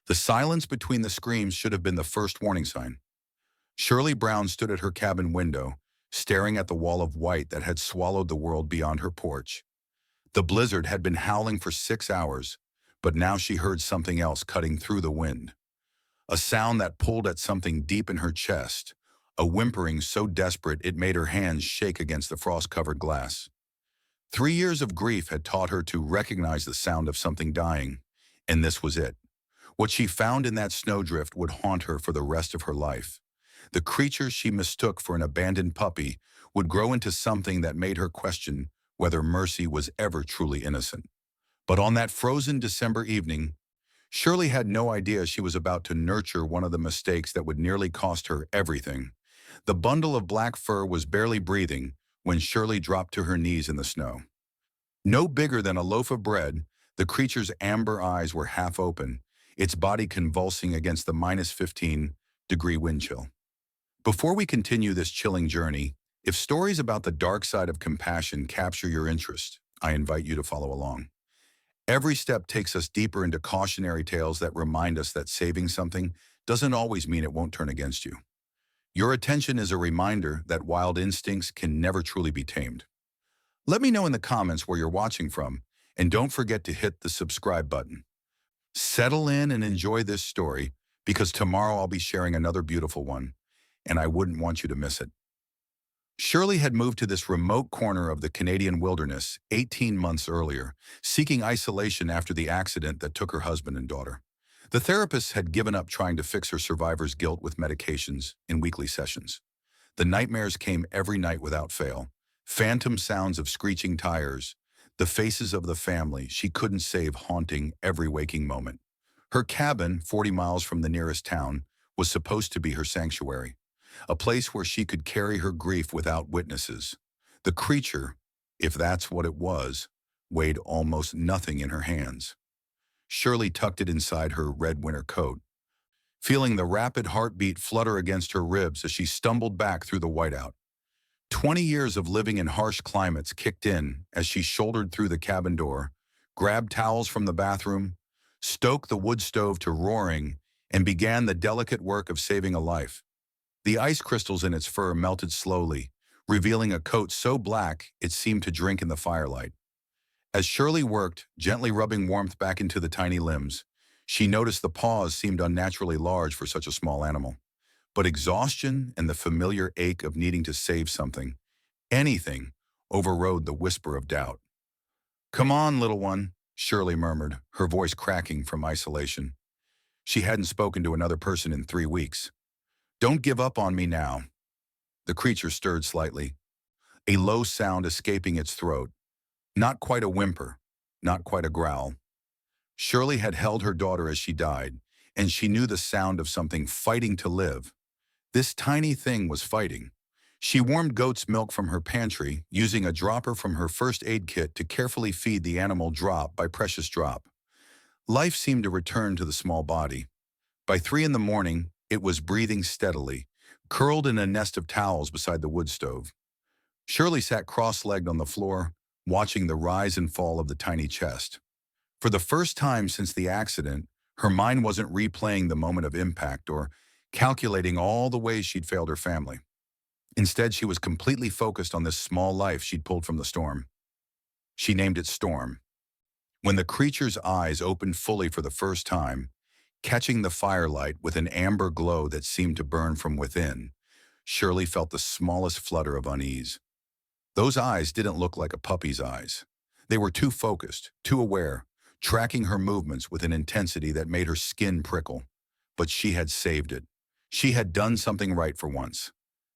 The silence between the screams should have been the first warning sign. Shirley Brown stood at her cabin window, staring at the wall of white that had swallowed the world beyond her porch. The blizzard had been howling for 6 hours, but now she heard something else cutting through the wind. A sound that pulled at something deep in her chest, a whimpering so desperate it made her hands shake against the frost-covered glass. 3 years of grief had taught her to recognize the sound of something dying, and this was it. What she found in that snowdrift would haunt her for the rest of her life. The creature she mistook for an abandoned puppy would grow into something that made her question whether Mercy was ever truly innocent. But on that frozen December evening, Shirley had no idea she was about to nurture one of the mistakes that would nearly cost her everything. The bundle of black fur was barely breathing when Shirley dropped to her knees in the snow. No bigger than a loaf of bread, the creature's amber eyes were half open, its body convulsing against the -15-degree wind chill. Before we continue this chilling journey, if stories about the dark side of compassion capture your interest, I invite you to follow along. Every step takes us deeper into cautionary tales that remind us that saving something doesn't always mean it won't turn against you. Your attention is a reminder that wild instincts can never truly be tamed. Let me know in the comments where you're watching from, and don't forget to hit the subscribe button. Settle in and enjoy this story, because tomorrow I'll be sharing another beautiful one, and I wouldn't want you to miss it. Shirley had moved to this remote corner of the Canadian wilderness 18 months earlier, seeking isolation after the accident that took her husband and daughter. The therapist had given up trying to fix her survivor's guilt with medications in weekly sessions. The nightmares came every night without fail. Phantom sounds of screeching tires, the faces of the family she couldn't save haunting every waking moment. Her cabin, 40 miles from the nearest town, was supposed to be her sanctuary, a place where she could carry her grief without witnesses. The creature, if that's what it was, weighed almost nothing in her hands. Shirley tucked it inside her red winter coat, feeling the rapid heartbeat flutter against her ribs as she stumbled back through the whiteout. 20 years of living in harsh climates kicked in as she shouldered through the cabin door, grabbed towels from the bathroom, stoked the wood stove to roaring, and began the delicate work of saving a life. The ice crystals in its fur melted slowly, revealing a coat so black it seemed to drink in the firelight. As Shirley worked, gently rubbing warmth back into the tiny limbs, she noticed the paws seemed unnaturally large for such a small animal. But exhaustion and the familiar ache of needing to save something, anything, overrode the whisper of doubt. "Come on, little one," Shirley murmured, her voice cracking from isolation. She hadn't spoken to another person in 3 weeks. "Don't give up on me now." The creature stirred slightly, a low sound escaping its throat. Not quite a whimper, not quite a growl. Shirley had held her daughter as she died, and she knew the sound of something fighting to live. This tiny thing was fighting. She warmed goat's milk from her pantry, using a dropper from her first aid kit to carefully feed the animal drop by precious drop. Life seemed to return to the small body. By 3 in the morning, it was breathing steadily, curled in a nest of towels beside the wood stove. Shirley sat cross-legged on the floor, watching the rise and fall of the tiny chest. For the first time since the accident, her mind wasn't replaying the moment of impact or calculating all the ways she'd failed her family. Instead, she was completely focused on this small life she'd pulled from the storm. She named it Storm. When the creature's eyes opened fully for the first time, catching the firelight with an amber glow that seemed to burn from within, Shirley felt the smallest flutter of unease. Those eyes didn't look like a puppy's eyes. They were too focused, too aware, tracking her movements with an intensity that made her skin prickle. But she had saved it. She had done something right for once.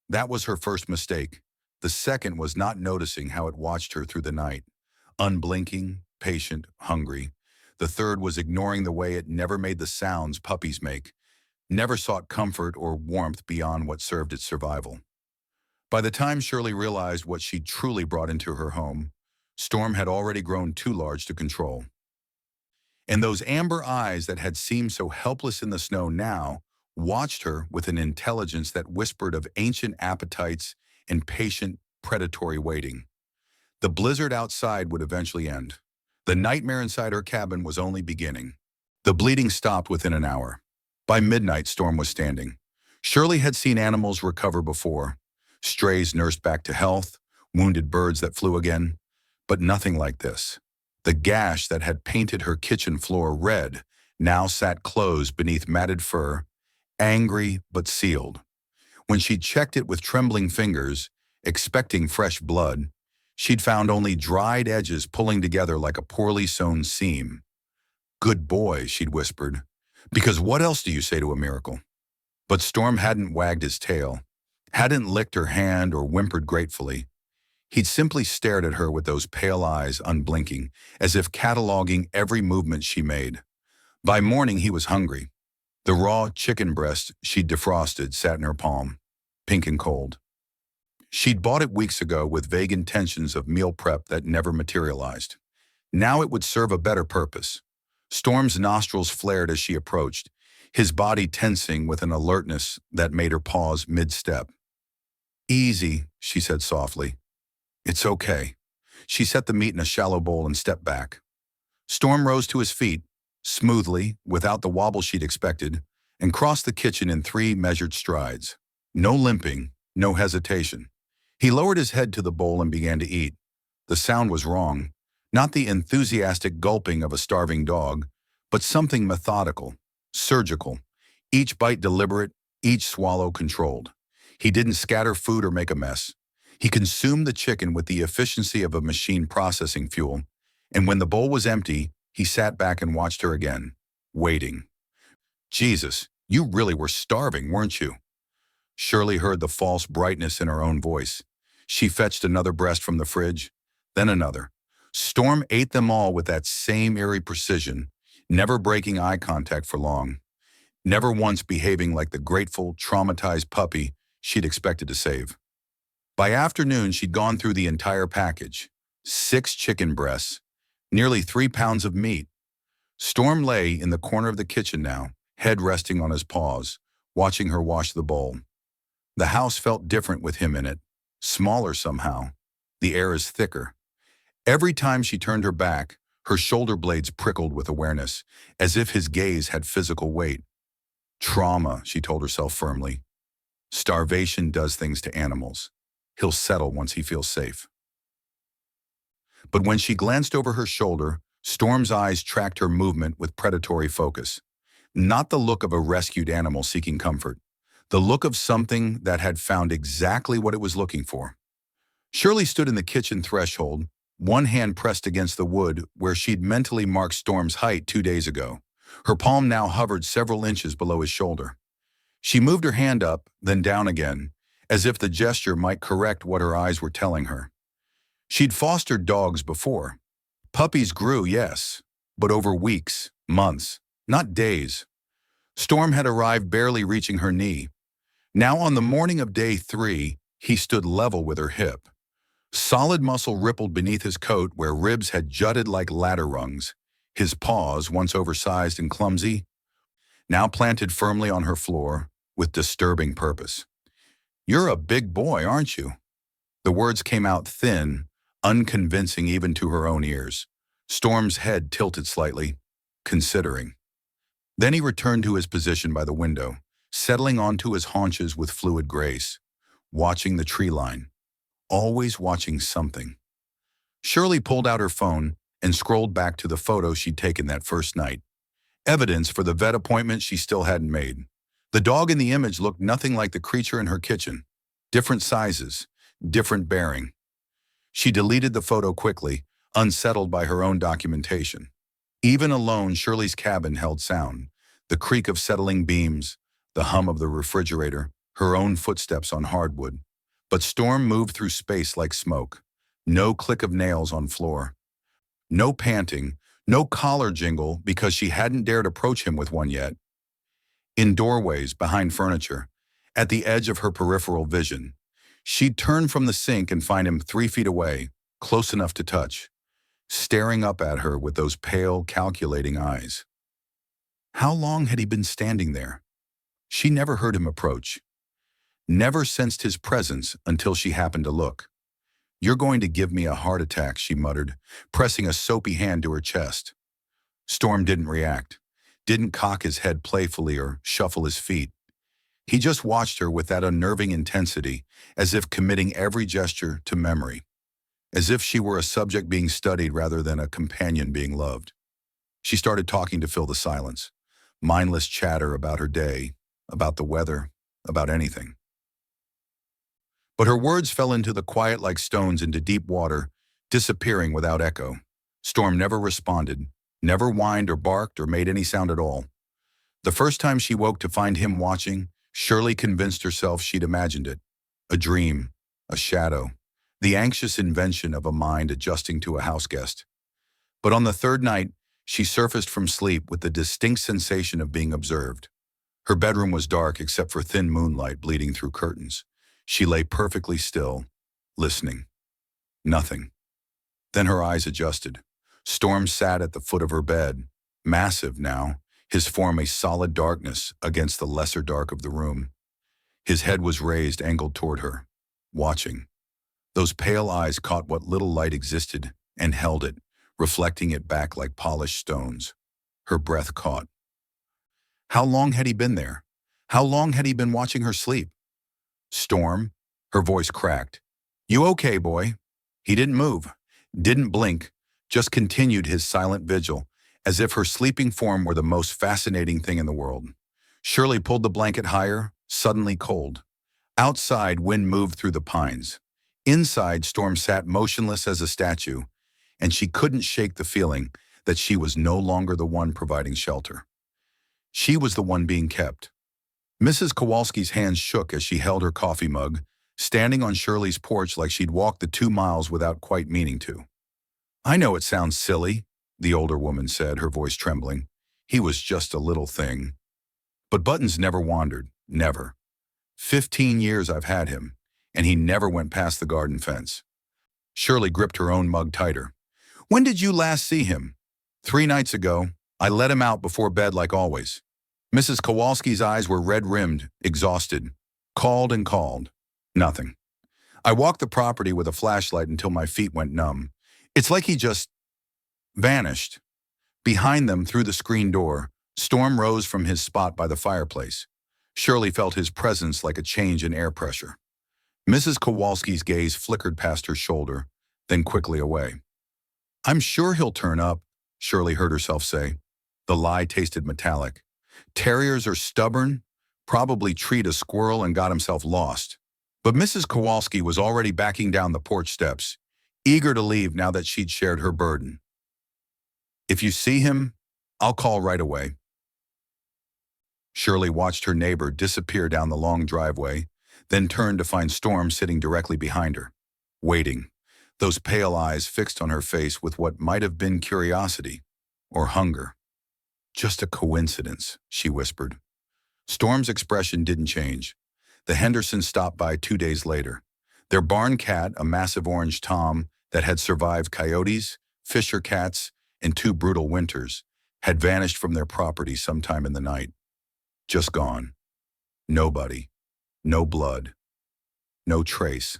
That was her first mistake. The second was not noticing how it watched her through the night. Unblinking, patient, hungry. The third was ignoring the way it never made the sounds puppies make, never sought comfort or warmth beyond what served its survival. By the time Shirley realized what she'd truly brought into her home, Storm had already grown too large to control. And those amber eyes that had seemed so helpless in the snow now watched her with an intelligence that whispered of ancient appetites and patient, predatory waiting. The blizzard outside would eventually end. The nightmare inside her cabin was only beginning. The bleeding stopped within an hour. By midnight, Storm was standing. Shirley had seen animals recover before. Strays nursed back to health, wounded birds that flew again, but nothing like this. The gash that had painted her kitchen floor red now sat closed beneath matted fur, angry but sealed. When she checked it with trembling fingers, expecting fresh blood, she'd found only dried edges pulling together like a poorly sewn seam. "Good boy," she'd whispered, "because what else do you say to a miracle?" But Storm hadn't wagged his tail, hadn't licked her hand or whimpered gratefully. He'd simply stared at her with those pale eyes unblinking, as if cataloging every movement she made. By morning, he was hungry. The raw chicken breast she'd defrosted sat in her palm, pink and cold. She'd bought it weeks ago with vague intentions of meal prep that never materialized. Now it would serve a better purpose. Storm's nostrils flared as she approached, his body tensing with an alertness that made her pause mid-step. "Easy," she said softly. "It's okay." She set the meat in a shallow bowl and stepped back. Storm rose to his feet, smoothly, without the wobble she'd expected, and crossed the kitchen in 3 measured strides. No limping, no hesitation. He lowered his head to the bowl and began to eat. The sound was wrong, not the enthusiastic gulping of a starving dog, but something methodical, surgical, each bite deliberate, each swallow controlled. He didn't scatter food or make a mess. He consumed the chicken with the efficiency of a machine processing fuel, and when the bowl was empty, he sat back and watched her again, waiting. "Jesus, you really were starving, weren't you?" Shirley heard the false brightness in her own voice. She fetched another breast from the fridge, then another. Storm ate them all with that same eerie precision, never breaking eye contact for long, never once behaving like the grateful, traumatized puppy she'd expected to save. By afternoon, she'd gone through the entire package. 6 chicken breasts, nearly 3 pounds of meat. Storm lay in the corner of the kitchen now, head resting on his paws, watching her wash the bowl. The house felt different with him in it, smaller somehow. The air is thicker. Every time she turned her back, her shoulder blades prickled with awareness, as if his gaze had physical weight. Trauma, she told herself firmly. Starvation does things to animals. He'll settle once he feels safe. But when she glanced over her shoulder, Storm's eyes tracked her movement with predatory focus. Not the look of a rescued animal seeking comfort, the look of something that had found exactly what it was looking for. Shirley stood in the kitchen threshold, one hand pressed against the wood where she'd mentally marked Storm's height 2 days ago. Her palm now hovered several inches below his shoulder. She moved her hand up, then down again, as if the gesture might correct what her eyes were telling her. She'd fostered dogs before. Puppies grew, yes, but over weeks, months, not days. Storm had arrived barely reaching her knee. Now on the morning of day 3, he stood level with her hip. Solid muscle rippled beneath his coat where ribs had jutted like ladder rungs. His paws, once oversized and clumsy, now planted firmly on her floor with disturbing purpose. "You're a big boy, aren't you?" The words came out thin, unconvincing even to her own ears. Storm's head tilted slightly, considering. Then he returned to his position by the window, settling onto his haunches with fluid grace, watching the tree line, always watching something. Shirley pulled out her phone and scrolled back to the photo she'd taken that first night. Evidence for the vet appointment she still hadn't made. The dog in the image looked nothing like the creature in her kitchen. Different sizes, different bearing. She deleted the photo quickly, unsettled by her own documentation. Even alone, Shirley's cabin held sound. The creak of settling beams, the hum of the refrigerator, her own footsteps on hardwood. But Storm moved through space like smoke. No click of nails on floor. No panting, no collar jingle because she hadn't dared approach him with one yet. In doorways, behind furniture, at the edge of her peripheral vision, she'd turn from the sink and find him 3 feet away, close enough to touch, staring up at her with those pale, calculating eyes. How long had he been standing there? She never heard him approach. Never sensed his presence until she happened to look. "You're going to give me a heart attack," she muttered, pressing a soapy hand to her chest. Storm didn't react. didn't cock his head playfully or shuffle his feet. He just watched her with that unnerving intensity, as if committing every gesture to memory, as if she were a subject being studied rather than a companion being loved. She started talking to fill the silence, mindless chatter about her day, about the weather, about anything. But her words fell into the quiet like stones into deep water, disappearing without echo. Storm never responded, never whined or barked or made any sound at all. The first time she woke to find him watching, Shirley convinced herself she'd imagined it. A dream, a shadow, the anxious invention of a mind adjusting to a house guest. But on the third night, she surfaced from sleep with the distinct sensation of being observed. Her bedroom was dark except for thin moonlight bleeding through curtains. She lay perfectly still, listening. Nothing. Then her eyes adjusted. Storm sat at the foot of her bed, massive now, his form a solid darkness against the lesser dark of the room. His head was raised, angled toward her, watching. Those pale eyes caught what little light existed and held it, reflecting it back like polished stones. Her breath caught. How long had he been there? How long had he been watching her sleep? Storm, her voice cracked. You okay, boy? He didn't move, didn't blink, just continued his silent vigil, as if her sleeping form were the most fascinating thing in the world. Shirley pulled the blanket higher, suddenly cold. Outside, wind moved through the pines. Inside, Storm sat motionless as a statue, and she couldn't shake the feeling that she was no longer the one providing shelter. She was the one being kept. Mrs. Kowalski's hands shook as she held her coffee mug, standing on Shirley's porch like she'd walked the 2 miles without quite meaning to. I know it sounds silly, the older woman said, her voice trembling. He was just a little thing. But Buttons never wandered, never. 15 years I've had him, and he never went past the garden fence. Shirley gripped her own mug tighter. When did you last see him? 3 nights ago. I let him out before bed like always. Mrs. Kowalski's eyes were red-rimmed, exhausted. Called and called. Nothing. I walked the property with a flashlight until my feet went numb. It's like he just vanished. Behind them, through the screen door, Storm rose from his spot by the fireplace. Shirley felt his presence like a change in air pressure. Mrs. Kowalski's gaze flickered past her shoulder, then quickly away. I'm sure he'll turn up, Shirley heard herself say. The lie tasted metallic. Terriers are stubborn, probably treed a squirrel and got himself lost. But Mrs. Kowalski was already backing down the porch steps, eager to leave now that she'd shared her burden. If you see him, I'll call right away. Shirley watched her neighbor disappear down the long driveway, then turned to find Storm sitting directly behind her, waiting, those pale eyes fixed on her face with what might have been curiosity or hunger. Just a coincidence, she whispered. Storm's expression didn't change. The Hendersons stopped by 2 days later. Their barn cat, a massive orange tom that had survived coyotes, fisher cats, and 2 brutal winters, had vanished from their property sometime in the night. Just gone. Nobody. No blood. No trace.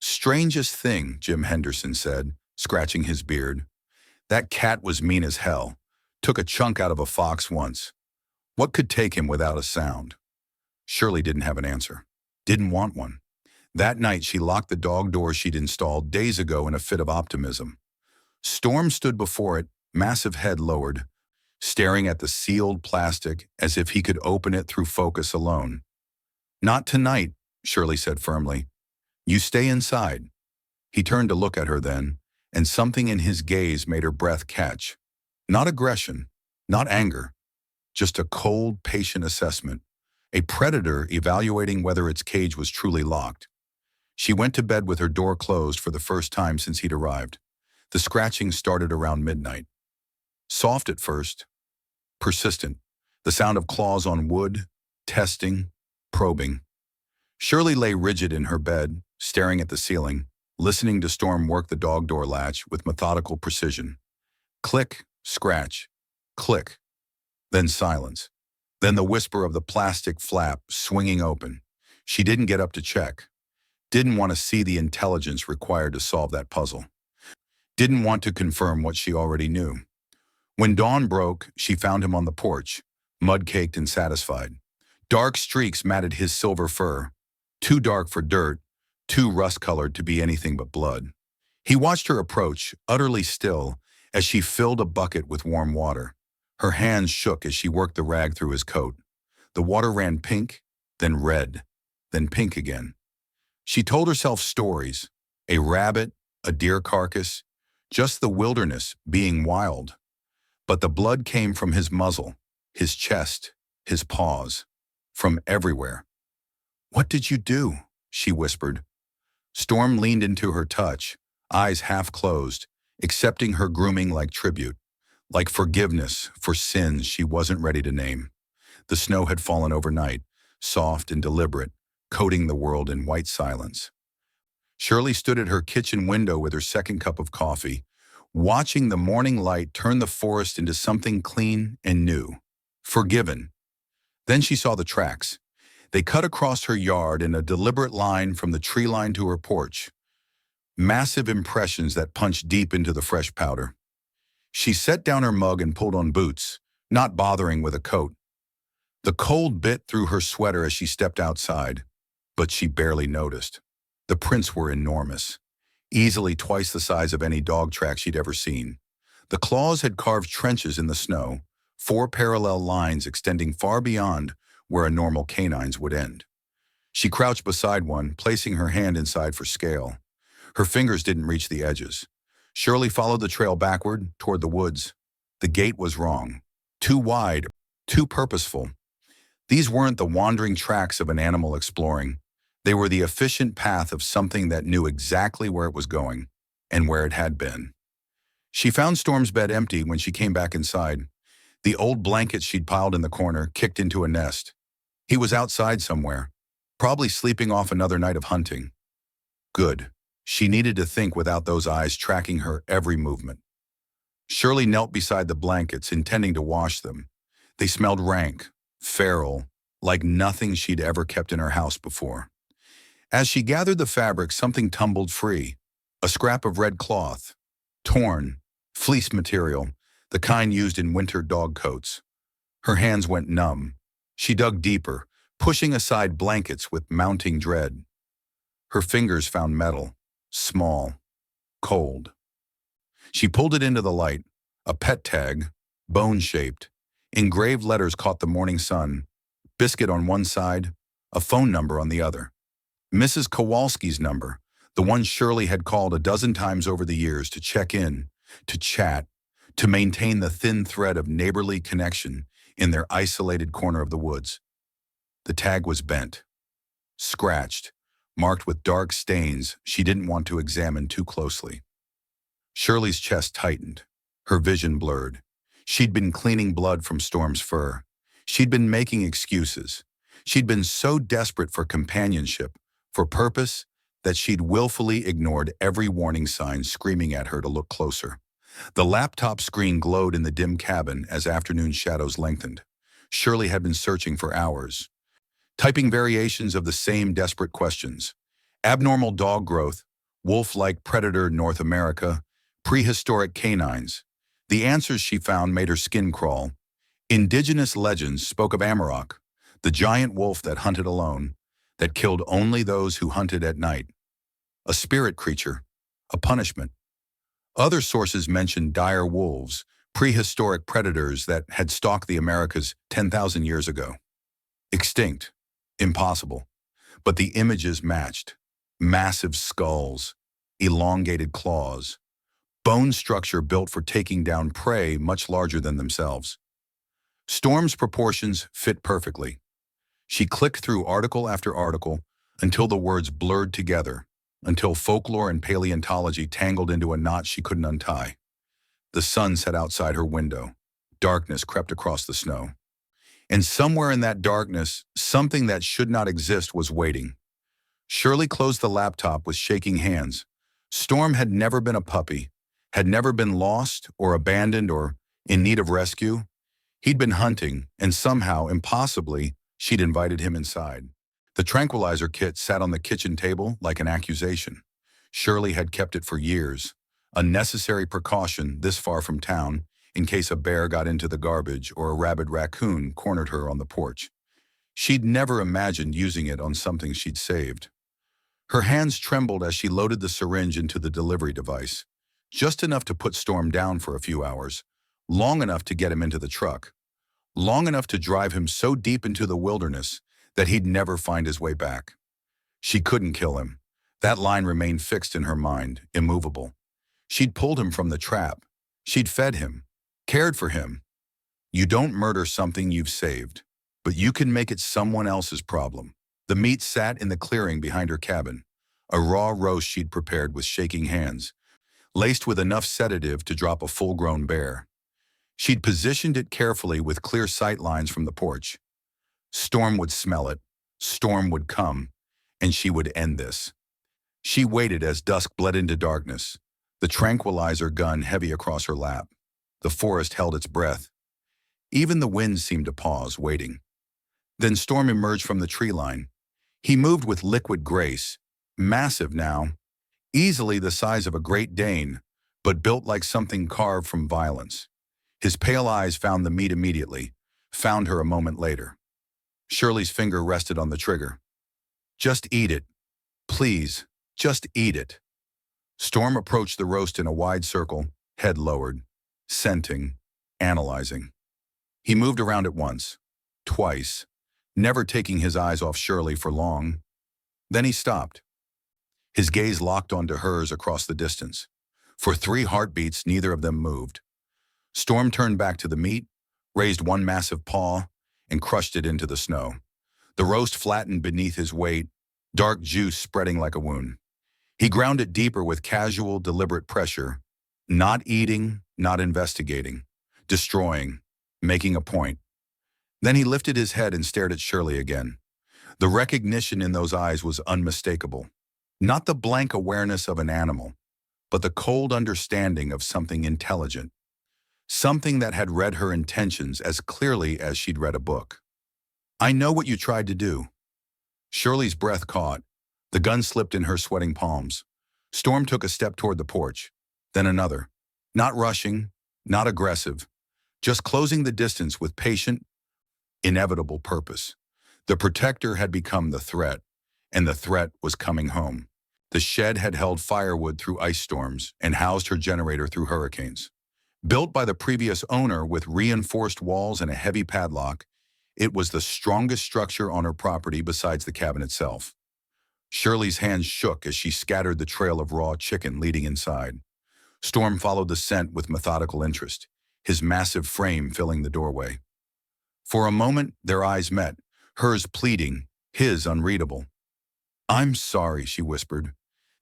Strangest thing, Jim Henderson said, scratching his beard. That cat was mean as hell. Took a chunk out of a fox once. What could take him without a sound? Shirley didn't have an answer. Didn't want one. That night she locked the dog door she'd installed days ago in a fit of optimism. Storm stood before it, massive head lowered, staring at the sealed plastic as if he could open it through focus alone. Not tonight, Shirley said firmly. You stay inside. He turned to look at her then, and something in his gaze made her breath catch. Not aggression, not anger, just a cold, patient assessment, a predator evaluating whether its cage was truly locked. She went to bed with her door closed for the first time since he'd arrived. The scratching started around midnight. Soft at first, persistent, the sound of claws on wood, testing, probing. Shirley lay rigid in her bed, staring at the ceiling, listening to Storm work the dog door latch with methodical precision. Click, scratch, click, then silence. Then the whisper of the plastic flap swinging open. She didn't get up to check. Didn't want to see the intelligence required to solve that puzzle. Didn't want to confirm what she already knew. When dawn broke, she found him on the porch, mud-caked and satisfied. Dark streaks matted his silver fur, too dark for dirt, too rust-colored to be anything but blood. He watched her approach, utterly still, as she filled a bucket with warm water. Her hands shook as she worked the rag through his coat. The water ran pink, then red, then pink again. She told herself stories, a rabbit, a deer carcass, just the wilderness being wild. But the blood came from his muzzle, his chest, his paws, from everywhere. "What did you do?" she whispered. Storm leaned into her touch, eyes half closed, accepting her grooming like tribute, like forgiveness for sins she wasn't ready to name. The snow had fallen overnight, soft and deliberate, coating the world in white silence. Shirley stood at her kitchen window with her second cup of coffee, watching the morning light turn the forest into something clean and new. Forgiven. Then she saw the tracks. They cut across her yard in a deliberate line from the tree line to her porch. Massive impressions that punched deep into the fresh powder. She set down her mug and pulled on boots, not bothering with a coat. The cold bit through her sweater as she stepped outside, but she barely noticed. The prints were enormous, easily twice the size of any dog track she'd ever seen. The claws had carved trenches in the snow, 4 parallel lines extending far beyond where a normal canine's would end. She crouched beside one, placing her hand inside for scale. Her fingers didn't reach the edges. Shirley followed the trail backward, toward the woods. The gait was wrong. Too wide, too purposeful. These weren't the wandering tracks of an animal exploring. They were the efficient path of something that knew exactly where it was going, and where it had been. She found Storm's bed empty when she came back inside. The old blankets she'd piled in the corner kicked into a nest. He was outside somewhere, probably sleeping off another night of hunting. Good. She needed to think without those eyes tracking her every movement. Shirley knelt beside the blankets, intending to wash them. They smelled rank, feral, like nothing she'd ever kept in her house before. As she gathered the fabric, something tumbled free. A scrap of red cloth, torn, fleece material, the kind used in winter dog coats. Her hands went numb. She dug deeper, pushing aside blankets with mounting dread. Her fingers found metal, small, cold. She pulled it into the light. A pet tag, bone-shaped. Engraved letters caught the morning sun. Biscuit on one side, a phone number on the other. Mrs. Kowalski's number, the one Shirley had called a dozen times over the years to check in, to chat, to maintain the thin thread of neighborly connection in their isolated corner of the woods. The tag was bent, scratched, marked with dark stains she didn't want to examine too closely. Shirley's chest tightened, her vision blurred. She'd been cleaning blood from Storm's fur. She'd been making excuses. She'd been so desperate for companionship, for purpose, that she'd willfully ignored every warning sign screaming at her to look closer. The laptop screen glowed in the dim cabin as afternoon shadows lengthened. Shirley had been searching for hours, typing variations of the same desperate questions. Abnormal dog growth, wolf-like predator North America, prehistoric canines. The answers she found made her skin crawl. Indigenous legends spoke of Amarok, the giant wolf that hunted alone, that killed only those who hunted at night. A spirit creature, a punishment. Other sources mentioned dire wolves, prehistoric predators that had stalked the Americas 10,000 years ago. Extinct. Impossible. But the images matched. Massive skulls, elongated claws, bone structure built for taking down prey much larger than themselves. Storm's proportions fit perfectly. She clicked through article after article until the words blurred together, until folklore and paleontology tangled into a knot she couldn't untie. The sun set outside her window. Darkness crept across the snow. And somewhere in that darkness, something that should not exist was waiting. Shirley closed the laptop with shaking hands. Storm had never been a puppy, had never been lost or abandoned or in need of rescue. He'd been hunting, and somehow, impossibly, she'd invited him inside. The tranquilizer kit sat on the kitchen table like an accusation. Shirley had kept it for years, a necessary precaution this far from town, in case a bear got into the garbage or a rabid raccoon cornered her on the porch. She'd never imagined using it on something she'd saved. Her hands trembled as she loaded the syringe into the delivery device, just enough to put Storm down for a few hours, long enough to get him into the truck, long enough to drive him so deep into the wilderness that he'd never find his way back. She couldn't kill him. That line remained fixed in her mind, immovable. She'd pulled him from the trap. She'd fed him, cared for him. You don't murder something you've saved, but you can make it someone else's problem. The meat sat in the clearing behind her cabin, a raw roast she'd prepared with shaking hands, laced with enough sedative to drop a full-grown bear. She'd positioned it carefully with clear sight lines from the porch. Storm would smell it, Storm would come, and she would end this. She waited as dusk bled into darkness, the tranquilizer gun heavy across her lap. The forest held its breath. Even the wind seemed to pause, waiting. Then Storm emerged from the tree line. He moved with liquid grace, massive now, easily the size of a Great Dane, but built like something carved from violence. His pale eyes found the meat immediately, found her a moment later. Shirley's finger rested on the trigger. Just eat it. Please, just eat it. Storm approached the roast in a wide circle, head lowered, scenting, analyzing. He moved around it once, twice, never taking his eyes off Shirley for long. Then he stopped. His gaze locked onto hers across the distance. For 3 heartbeats, neither of them moved. Storm turned back to the meat, raised one massive paw, and crushed it into the snow. The roast flattened beneath his weight, dark juice spreading like a wound. He ground it deeper with casual, deliberate pressure, not eating, not investigating, destroying, making a point. Then he lifted his head and stared at Shirley again. The recognition in those eyes was unmistakable. Not the blank awareness of an animal, but the cold understanding of something intelligent. Something that had read her intentions as clearly as she'd read a book. I know what you tried to do. Shirley's breath caught. The gun slipped in her sweating palms. Storm took a step toward the porch, then another. Not rushing, not aggressive, just closing the distance with patient, inevitable purpose. The protector had become the threat, and the threat was coming home. The shed had held firewood through ice storms and housed her generator through hurricanes. Built by the previous owner with reinforced walls and a heavy padlock, it was the strongest structure on her property besides the cabin itself. Shirley's hands shook as she scattered the trail of raw chicken leading inside. Storm followed the scent with methodical interest, his massive frame filling the doorway. For a moment, their eyes met, hers pleading, his unreadable. I'm sorry, she whispered.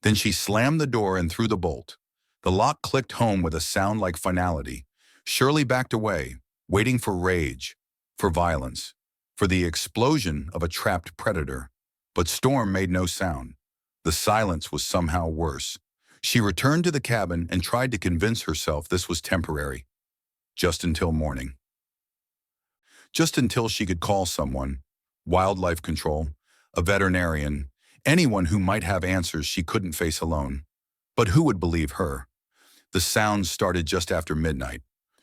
Then she slammed the door and threw the bolt. The lock clicked home with a sound like finality. Shirley backed away, waiting for rage, for violence, for the explosion of a trapped predator. But Storm made no sound. The silence was somehow worse. She returned to the cabin and tried to convince herself this was temporary. Just until morning. Just until she could call someone, wildlife control, a veterinarian, anyone who might have answers she couldn't face alone. But who would believe her? The sounds started just after midnight.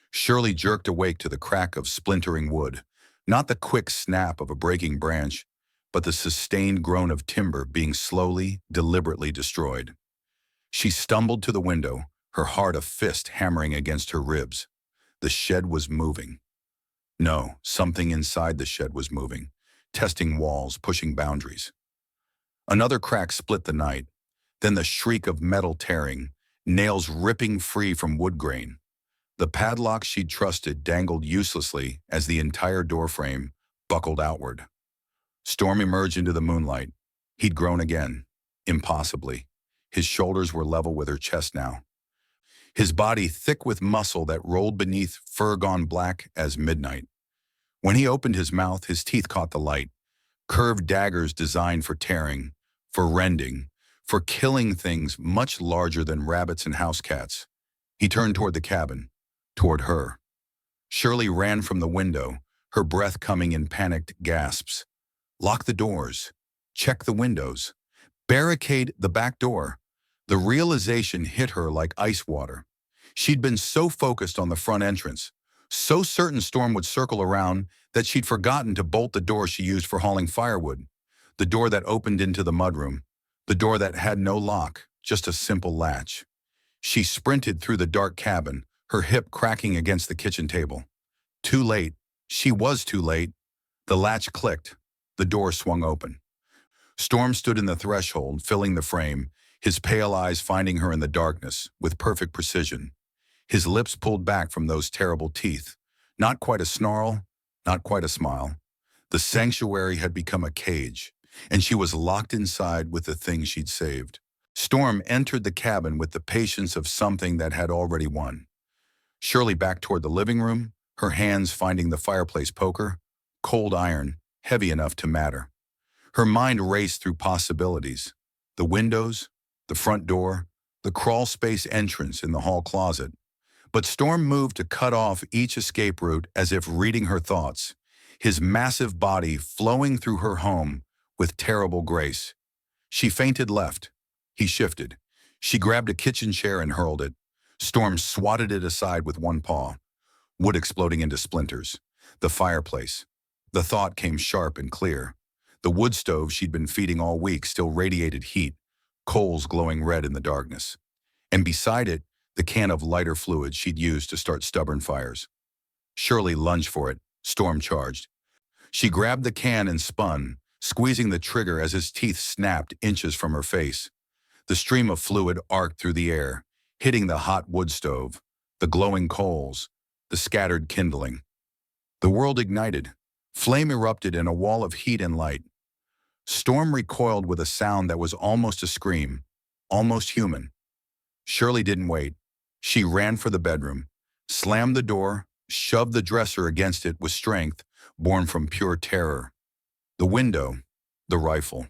Shirley jerked awake to the crack of splintering wood, not the quick snap of a breaking branch, but the sustained groan of timber being slowly, deliberately destroyed. She stumbled to the window, her heart a fist hammering against her ribs. The shed was moving. No, something inside the shed was moving, testing walls, pushing boundaries. Another crack split the night, then the shriek of metal tearing, nails ripping free from wood grain. The padlock she'd trusted dangled uselessly as the entire doorframe buckled outward. Storm emerged into the moonlight. He'd grown again, impossibly. His shoulders were level with her chest now. His body thick with muscle that rolled beneath fur gone black as midnight. When he opened his mouth, his teeth caught the light, curved daggers designed for tearing, for rending, for killing things much larger than rabbits and house cats. He turned toward the cabin, toward her. Shirley ran from the window, her breath coming in panicked gasps. Lock the doors. Check the windows. Barricade the back door. The realization hit her like ice water. She'd been so focused on the front entrance, so certain Storm would circle around, that she'd forgotten to bolt the door she used for hauling firewood, the door that opened into the mudroom, the door that had no lock, just a simple latch. She sprinted through the dark cabin, her hip cracking against the kitchen table. Too late. She was too late. The latch clicked. The door swung open. Storm stood in the threshold, filling the frame, his pale eyes finding her in the darkness, with perfect precision. His lips pulled back from those terrible teeth. Not quite a snarl, not quite a smile. The sanctuary had become a cage, and she was locked inside with the thing she'd saved. Storm entered the cabin with the patience of something that had already won. Shirley backed toward the living room, her hands finding the fireplace poker, cold iron, heavy enough to matter. Her mind raced through possibilities. The windows, the front door, the crawl space entrance in the hall closet. But Storm moved to cut off each escape route as if reading her thoughts, his massive body flowing through her home with terrible grace. She feinted left. He shifted. She grabbed a kitchen chair and hurled it. Storm swatted it aside with one paw, wood exploding into splinters. The fireplace. The thought came sharp and clear. The wood stove she'd been feeding all week still radiated heat, coals glowing red in the darkness. And beside it, the can of lighter fluid she'd used to start stubborn fires. Shirley lunged for it. Storm charged. She grabbed the can and spun, squeezing the trigger as his teeth snapped inches from her face. The stream of fluid arced through the air, hitting the hot wood stove, the glowing coals, the scattered kindling. The world ignited. Flame erupted in a wall of heat and light. Storm recoiled with a sound that was almost a scream, almost human. Shirley didn't wait. She ran for the bedroom, slammed the door, shoved the dresser against it with strength born from pure terror. The window, the rifle.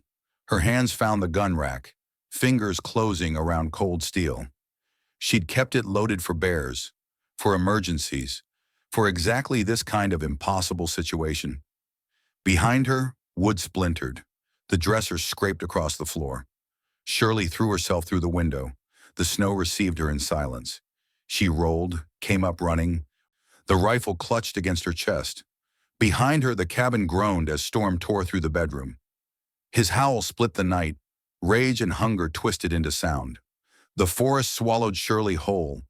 Her hands found the gun rack, fingers closing around cold steel. She'd kept it loaded for bears, for emergencies, for exactly this kind of impossible situation. Behind her, wood splintered. The dresser scraped across the floor. Shirley threw herself through the window. The snow received her in silence. She rolled, came up running. The rifle clutched against her chest. Behind her, the cabin groaned as Storm tore through the bedroom. His howl split the night. Rage and hunger twisted into sound. The forest swallowed Shirley whole.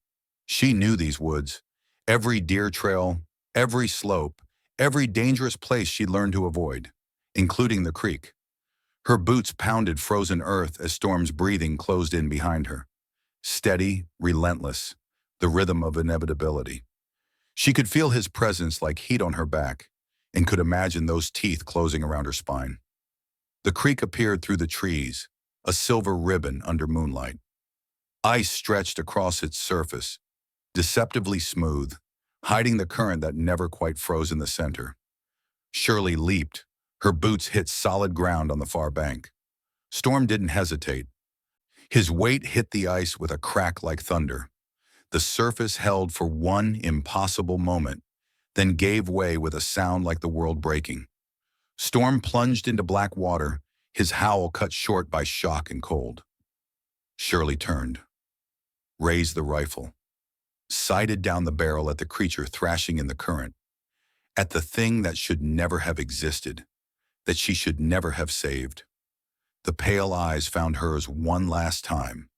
She knew these woods. Every deer trail, every slope, every dangerous place she'd learned to avoid, including the creek. Her boots pounded frozen earth as Storm's breathing closed in behind her. Steady, relentless, the rhythm of inevitability. She could feel his presence like heat on her back, and could imagine those teeth closing around her spine. The creek appeared through the trees, a silver ribbon under moonlight. Ice stretched across its surface, deceptively smooth, hiding the current that never quite froze in the center. Shirley leaped. Her boots hit solid ground on the far bank. Storm didn't hesitate. His weight hit the ice with a crack like thunder. The surface held for one impossible moment, then gave way with a sound like the world breaking. Storm plunged into black water, his howl cut short by shock and cold. Shirley turned, raised the rifle, sighted down the barrel at the creature thrashing in the current, at the thing that should never have existed, that she should never have saved. The pale eyes found hers one last time,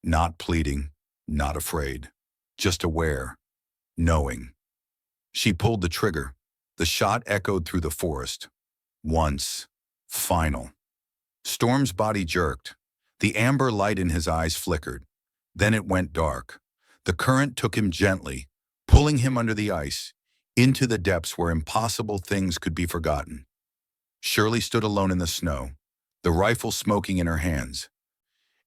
not pleading, not afraid, just aware, knowing. She pulled the trigger. The shot echoed through the forest. Once, final. Storm's body jerked. The amber light in his eyes flickered. Then it went dark. The current took him gently, pulling him under the ice, into the depths where impossible things could be forgotten. Shirley stood alone in the snow, the rifle smoking in her hands,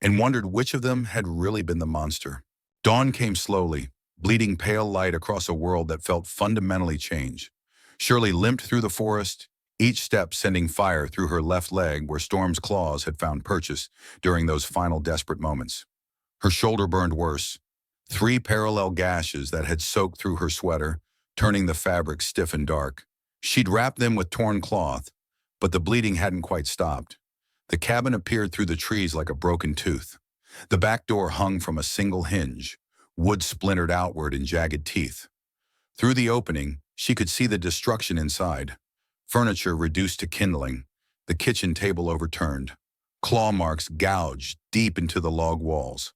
and wondered which of them had really been the monster. Dawn came slowly, bleeding pale light across a world that felt fundamentally changed. Shirley limped through the forest, each step sending fire through her left leg where Storm's claws had found purchase during those final desperate moments. Her shoulder burned worse, 3 parallel gashes that had soaked through her sweater, turning the fabric stiff and dark. She'd wrapped them with torn cloth, but the bleeding hadn't quite stopped. The cabin appeared through the trees like a broken tooth. The back door hung from a single hinge, Wood splintered outward in jagged teeth. Through the opening, she could see the destruction inside. Furniture reduced to kindling, the kitchen table overturned. Claw marks gouged deep into the log walls.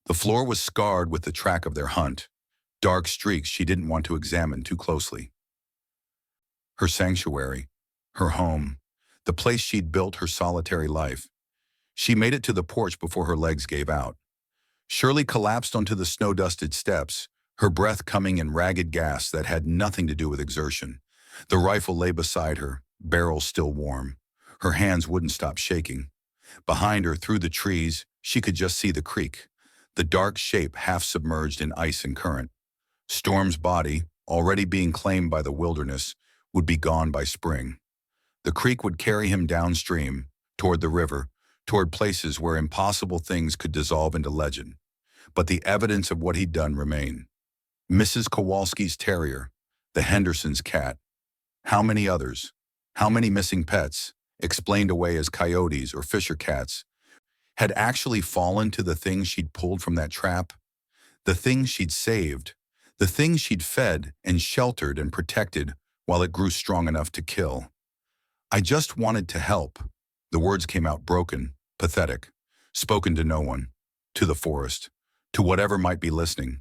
The floor was scarred with the track of their hunt, dark streaks she didn't want to examine too closely. Her sanctuary, her home, the place she'd built her solitary life. She made it to the porch before her legs gave out. Shirley collapsed onto the snow-dusted steps, her breath coming in ragged gasps that had nothing to do with exertion. The rifle lay beside her, barrel still warm. Her hands wouldn't stop shaking. Behind her, through the trees, she could just see the creek, the dark shape half submerged in ice and current. Storm's body, already being claimed by the wilderness, would be gone by spring. The creek would carry him downstream, toward the river, toward places where impossible things could dissolve into legend. But the evidence of what he'd done remained. Mrs. Kowalski's terrier, the Hendersons' cat. How many others? How many missing pets, explained away as coyotes or fisher cats, had actually fallen to the things she'd pulled from that trap? The things she'd saved, the things she'd fed and sheltered and protected while it grew strong enough to kill. I just wanted to help. The words came out broken, pathetic, spoken to no one, to the forest, to whatever might be listening.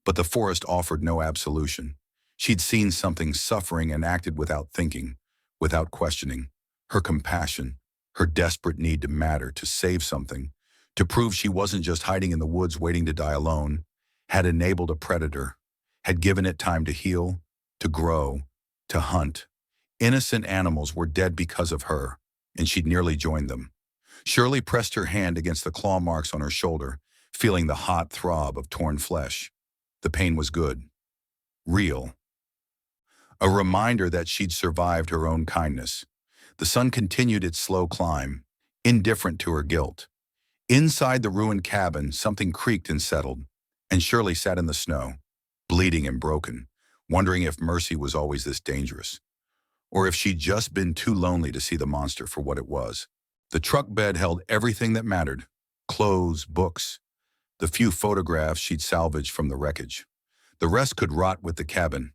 But the forest offered no absolution. She'd seen something suffering and acted without thinking, without questioning. Her compassion, her desperate need to matter, to save something, to prove she wasn't just hiding in the woods waiting to die alone, had enabled a predator, had given it time to heal, to grow, to hunt. Innocent animals were dead because of her, and she'd nearly joined them. Shirley pressed her hand against the claw marks on her shoulder, feeling the hot throb of torn flesh. The pain was good. Real. A reminder that she'd survived her own kindness. The sun continued its slow climb, indifferent to her guilt. Inside the ruined cabin, something creaked and settled, and Shirley sat in the snow, bleeding and broken, wondering if mercy was always this dangerous, or if she'd just been too lonely to see the monster for what it was. The truck bed held everything that mattered: clothes, books, the few photographs she'd salvaged from the wreckage. The rest could rot with the cabin.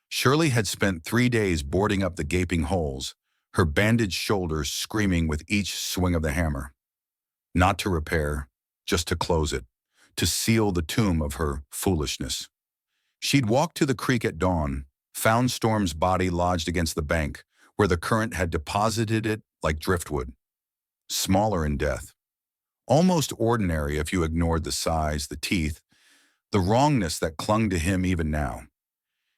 Shirley had spent 3 days boarding up the gaping holes, her bandaged shoulders screaming with each swing of the hammer. Not to repair, just to close it, to seal the tomb of her foolishness. She'd walked to the creek at dawn, found Storm's body lodged against the bank, where the current had deposited it like driftwood. Smaller in death. Almost ordinary if you ignored the size, the teeth, the wrongness that clung to him even now.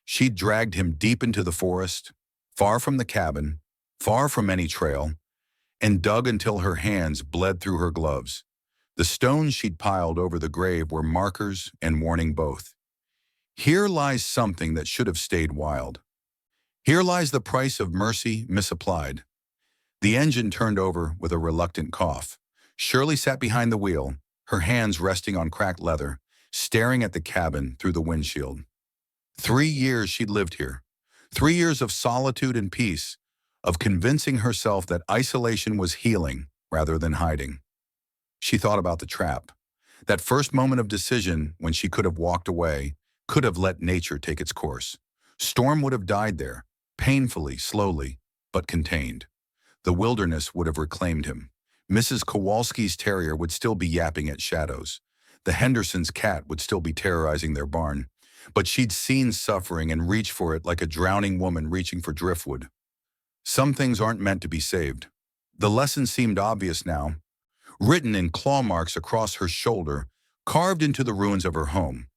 She'd dragged him deep into the forest, far from the cabin, far from any trail, and dug until her hands bled through her gloves. The stones she'd piled over the grave were markers and warning both. Here lies something that should have stayed wild. Here lies the price of mercy misapplied. The engine turned over with a reluctant cough. Shirley sat behind the wheel, her hands resting on cracked leather, staring at the cabin through the windshield. 3 years she'd lived here. 3 years of solitude and peace, of convincing herself that isolation was healing rather than hiding. She thought about the trap. That first moment of decision when she could have walked away, could have let nature take its course. Storm would have died there, painfully, slowly, but contained. The wilderness would have reclaimed him. Mrs. Kowalski's terrier would still be yapping at shadows. The Hendersons' cat would still be terrorizing their barn. But she'd seen suffering and reached for it like a drowning woman reaching for driftwood. Some things aren't meant to be saved. The lesson seemed obvious now, written in claw marks across her shoulder, carved into the ruins of her home.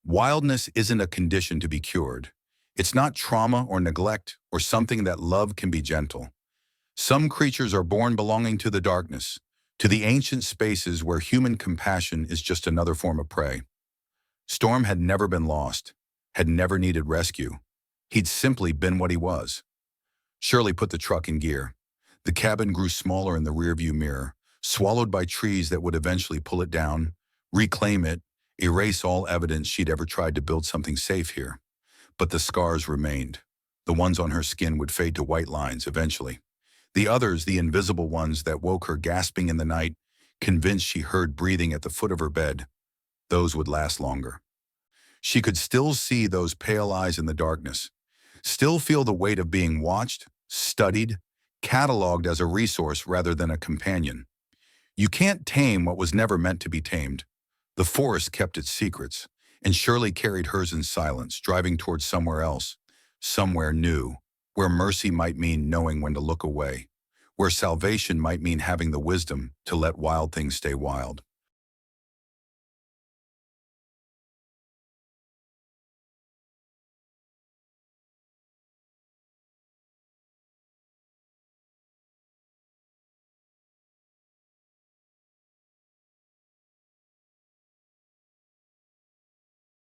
Wildness isn't a condition to be cured. It's not trauma or neglect or something that love can be gentle. Some creatures are born belonging to the darkness, to the ancient spaces where human compassion is just another form of prey. Storm had never been lost, had never needed rescue. He'd simply been what he was. Shirley put the truck in gear. The cabin grew smaller in the rearview mirror, swallowed by trees that would eventually pull it down, reclaim it, erase all evidence she'd ever tried to build something safe here. But the scars remained. The ones on her skin would fade to white lines eventually. The others, the invisible ones that woke her gasping in the night, convinced she heard breathing at the foot of her bed. those would last longer. She could still see those pale eyes in the darkness, still feel the weight of being watched, studied, cataloged as a resource rather than a companion. You can't tame what was never meant to be tamed. The forest kept its secrets, and Shirley carried hers in silence, driving towards somewhere else, somewhere new, where mercy might mean knowing when to look away, where salvation might mean having the wisdom to let wild things stay wild.